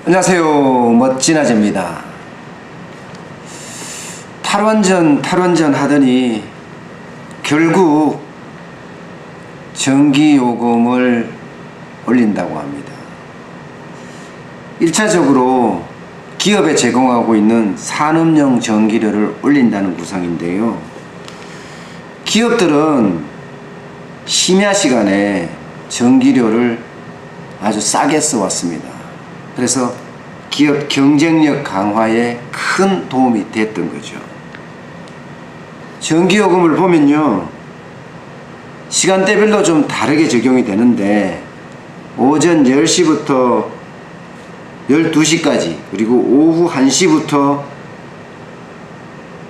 안녕하세요. 멋진 아재입니다. 탈원전 하더니 결국 전기요금을 올린다고 합니다. 1차적으로 기업에 제공하고 있는 산업용 전기료를 올린다는 구상인데요. 기업들은 심야 시간에 전기료를 아주 싸게 써왔습니다. 그래서 기업 경쟁력 강화에 큰 도움이 됐던 거죠. 전기요금을 보면요, 시간대별로 좀 다르게 적용이 되는데 오전 10시부터 12시까지, 그리고 오후 1시부터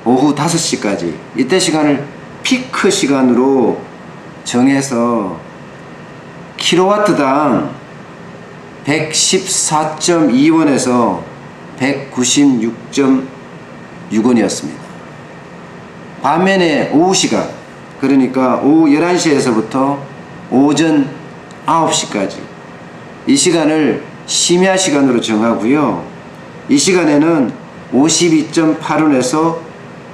오후 5시까지 이때 시간을 피크 시간으로 정해서 킬로와트당 114.2원에서 196.6원이었습니다. 반면에 오후 시간, 그러니까 오후 11시에서부터 오전 9시까지 이 시간을 심야 시간으로 정하고요. 이 시간에는 52.8원에서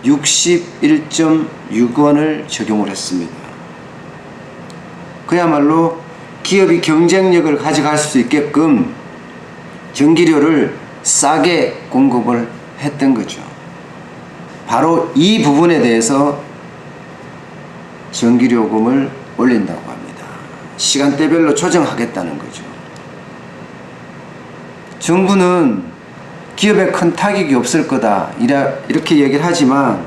61.6원을 적용을 했습니다. 그야말로 기업이 경쟁력을 가져갈 수 있게끔 전기료를 싸게 공급을 했던 거죠. 바로 이 부분에 대해서 전기요금을 올린다고 합니다. 시간대별로 조정하겠다는 거죠. 정부는 기업에 큰 타격이 없을 거다 이렇게 얘기를 하지만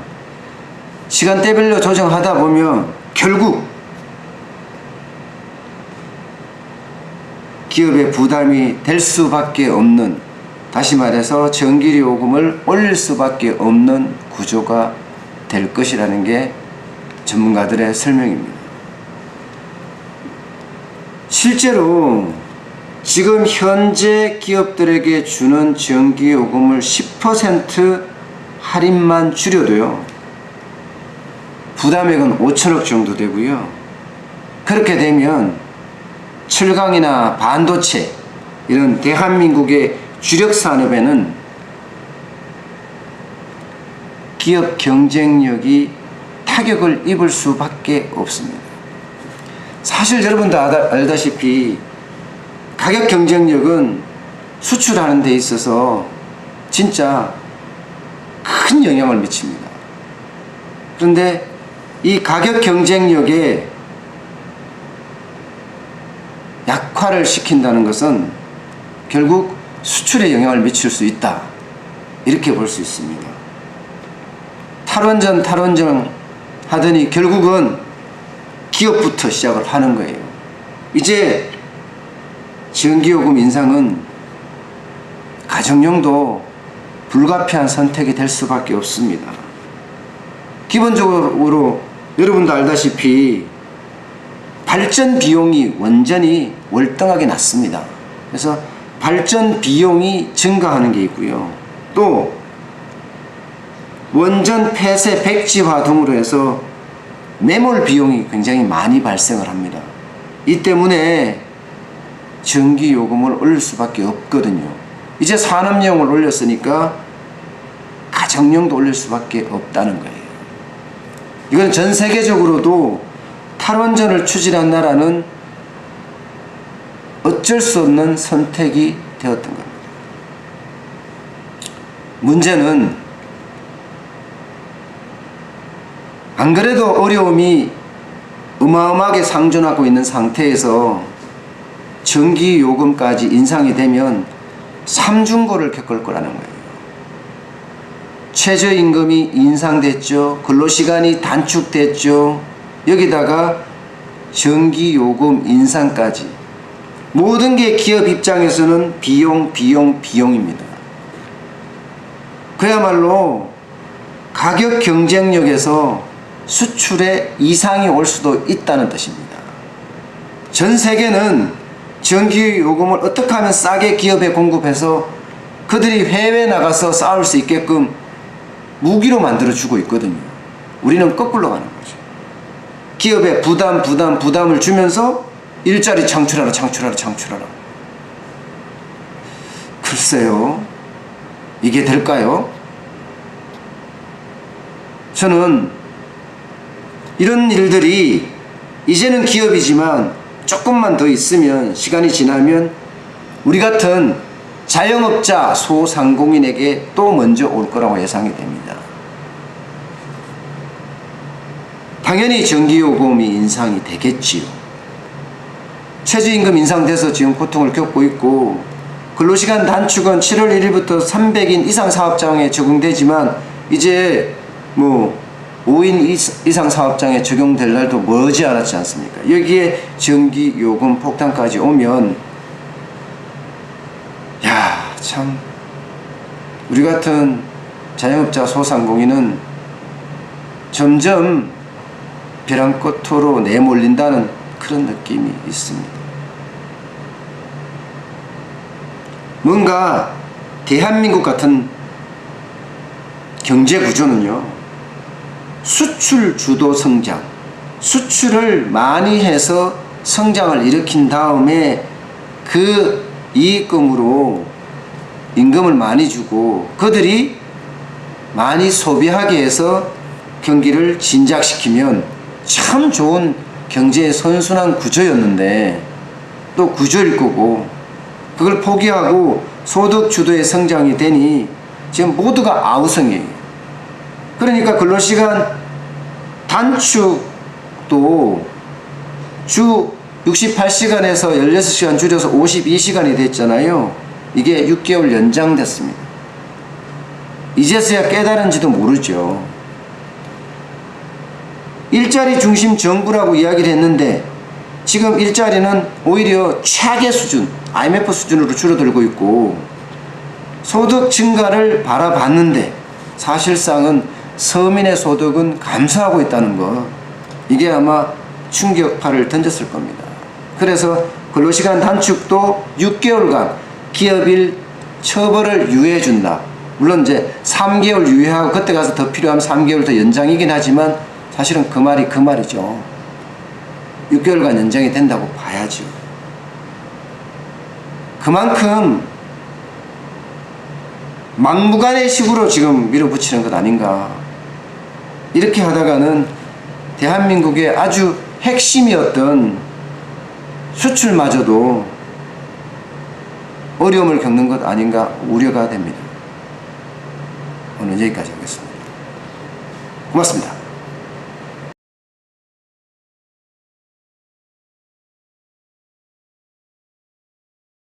시간대별로 조정하다 보면 결국 기업의 부담이 될 수밖에 없는, 다시 말해서 전기요금을 올릴 수밖에 없는 구조가 될 것이라는 게 전문가들의 설명입니다. 실제로 지금 현재 기업들에게 주는 전기요금을 10% 할인만 줄여도요, 부담액은 5천억 정도 되고요. 그렇게 되면 철강이나 반도체 이런 대한민국의 주력 산업에는 기업 경쟁력이 타격을 입을 수밖에 없습니다. 사실 여러분도 알다시피 가격 경쟁력은 수출하는 데 있어서 진짜 큰 영향을 미칩니다. 그런데 이 가격 경쟁력에 약화를 시킨다는 것은 결국 수출에 영향을 미칠 수 있다, 이렇게 볼 수 있습니다. 탈원전 하더니 결국은 기업부터 시작을 하는 거예요. 이제 전기요금 인상은 가정용도 불가피한 선택이 될 수밖에 없습니다. 기본적으로 여러분도 알다시피 발전 비용이 완전히 월등하게 낮습니다. 그래서 발전 비용이 증가하는 게 있고요. 또 원전 폐쇄 백지화 등으로 해서 매몰 비용이 굉장히 많이 발생을 합니다. 이 때문에 전기요금을 올릴 수밖에 없거든요. 이제 산업용을 올렸으니까 가정용도 올릴 수밖에 없다는 거예요. 이건 전 세계적으로도 탈원전을 추진한 나라는 어쩔 수 없는 선택이 되었던 겁니다. 문제는 안 그래도 어려움이 어마어마하게 상존하고 있는 상태에서 전기요금까지 인상이 되면 삼중고를 겪을 거라는 거예요. 최저임금이 인상됐죠. 근로시간이 단축됐죠. 여기다가 전기요금 인상까지, 모든 게 기업 입장에서는 비용입니다. 그야말로 가격 경쟁력에서 수출에 이상이 올 수도 있다는 뜻입니다. 전 세계는 전기요금을 어떻게 하면 싸게 기업에 공급해서 그들이 해외에 나가서 싸울 수 있게끔 무기로 만들어주고 있거든요. 우리는 거꾸로 가는 거죠. 기업에 부담을 주면서 일자리 창출하라. 글쎄요. 이게 될까요? 저는 이런 일들이 이제는 기업이지만 조금만 더 있으면, 시간이 지나면 우리 같은 자영업자 소상공인에게 또 먼저 올 거라고 예상이 됩니다. 당연히 전기요금이 인상이 되겠지요. 최저임금 인상돼서 지금 고통을 겪고 있고, 근로시간 단축은 7월 1일부터 300인 이상 사업장에 적용되지만 이제 5인 이상 사업장에 적용될 날도 머지 않았지 않습니까? 여기에 전기요금 폭탄까지 오면 참 우리 같은 자영업자 소상공인은 점점 벼랑 끝으로 내몰린다는 그런 느낌이 있습니다. 뭔가 대한민국 같은 경제 구조는요, 수출 주도 성장, 수출을 많이 해서 성장을 일으킨 다음에 그 이익금으로 임금을 많이 주고 그들이 많이 소비하게 해서 경기를 진작시키면 참 좋은 경제의 선순환 구조였는데, 또 구조일 거고, 그걸 포기하고 소득 주도의 성장이 되니 지금 모두가 아우성이에요. 그러니까 근로시간 단축도 주 68시간에서 16시간 줄여서 52시간이 됐잖아요. 이게 6개월 연장됐습니다. 이제서야 깨달은지도 모르죠. 일자리 중심 정부라고 이야기를 했는데 지금 일자리는 오히려 최악의 수준, IMF 수준으로 줄어들고 있고, 소득 증가를 바라봤는데 사실상은 서민의 소득은 감소하고 있다는 것, 이게 아마 충격파를 던졌을 겁니다. 그래서 근로시간 단축도 6개월간 기업일 처벌을 유예해 준다. 물론 이제 3개월 유예하고 그때 가서 더 필요하면 3개월 더 연장이긴 하지만 사실은 그 말이 그 말이죠. 6개월간 연장이 된다고 봐야죠. 그만큼 막무가내 식으로 지금 밀어붙이는 것 아닌가. 이렇게 하다가는 대한민국의 아주 핵심이었던 수출마저도 어려움을 겪는 것 아닌가 우려가 됩니다. 오늘 여기까지 하겠습니다. 고맙습니다.